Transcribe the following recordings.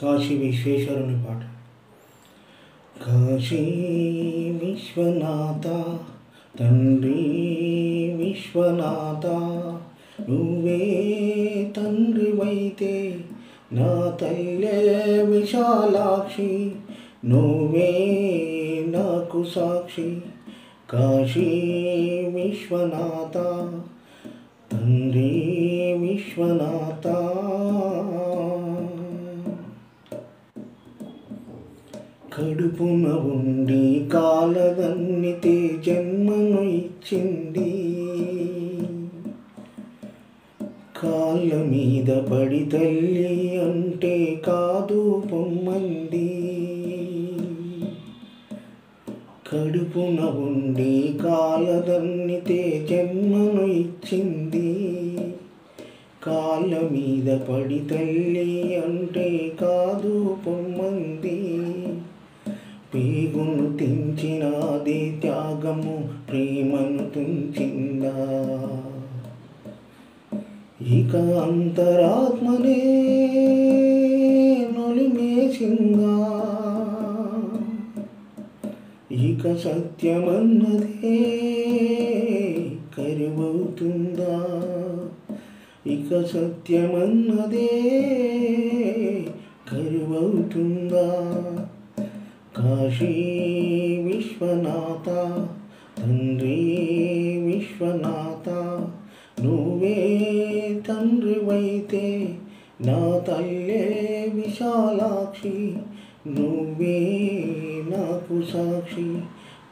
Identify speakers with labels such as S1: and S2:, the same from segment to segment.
S1: కాశీ విశ్వేశ్వరుని పాట. కాశీ విశ్వనాథ తండ్రి విశ్వనాథ, నువ్వే తండ్రివైతే నా తల్లే విశాలాక్షి, నువ్వే నాకు సాక్షి. కాశీ విశ్వనాథ తండ్రి విశ్వనాథ, కడుపున ఉండి కాలదన్నితే జన్మను ఇచ్చింది, కాళ్ళ మీద పడి తల్లి అంటే కాదు పొమ్మంది. కడుపున ఉండి కాలదన్నితే జన్మను ఇచ్చింది, కాళ్ళ మీద పడి తల్లి అంటే కాదు పొమ్మంది. పేగును తెంచినాది త్యాగము ప్రేమను తుంచిందా, ఇక అంతరాత్మనే నొలిమేసిందా. ఇక సత్యమన్నదే కరువవుతుందా, ఇక సత్యమన్నదే కరువవుతుందా. కాశీ విశ్వనాథ తండ్రి విశ్వనాథ, నువ్వే తండ్రివైతే నా తల్లే విశాలాక్షి, నువ్వే నాకు సాక్షి.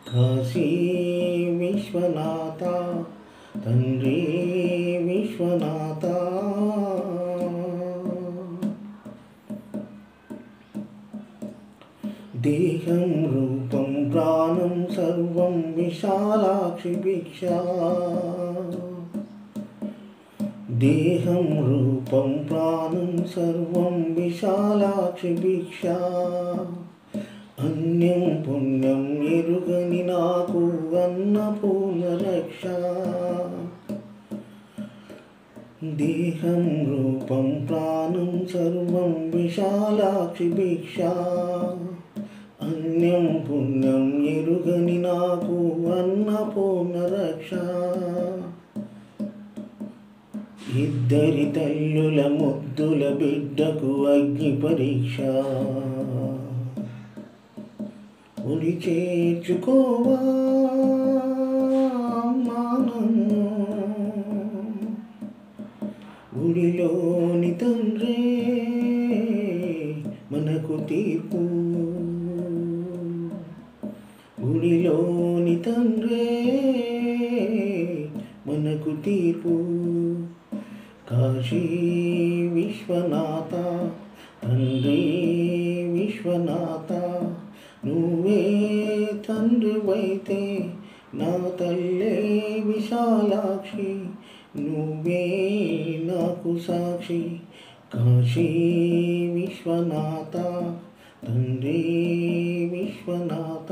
S1: కాశీ విశ్వనాథ తండ్రి విశ్వనాథ. దేహం రూపం ప్రాణం సర్వం విశాలాక్షి భిక్ష, దేహం రూపం ప్రాణం సర్వం విశాలాక్షి భిక్ష. అన్యం పుణ్యం ఎరుగని నాకు అన్నపూర్ణ రక్ష, దేహం రూపం ప్రాణం సర్వం విశాలాక్షి భిక్ష. అన్యం పుణ్యం ఎరుగని నాకు అన్నపూర్ణ రక్ష. ఇద్దరి తల్లుల ముద్దుల బిడ్డకు అగ్ని పరీక్ష, ఉలి చేర్చుకోవా మానము, గుడిలోని తండ్రే మనకు తీర్పు, గుడిలోని తండ్రే మనకు తీర్పు. కాశీ విశ్వనాథ తండ్రి విశ్వనాథ, నువ్వే తండ్రివైతే నా తల్లే విశాలాక్షి, నువ్వే నాకు సాక్షి. కాశీ విశ్వనాథ తండ్రి విశ్వనాథ.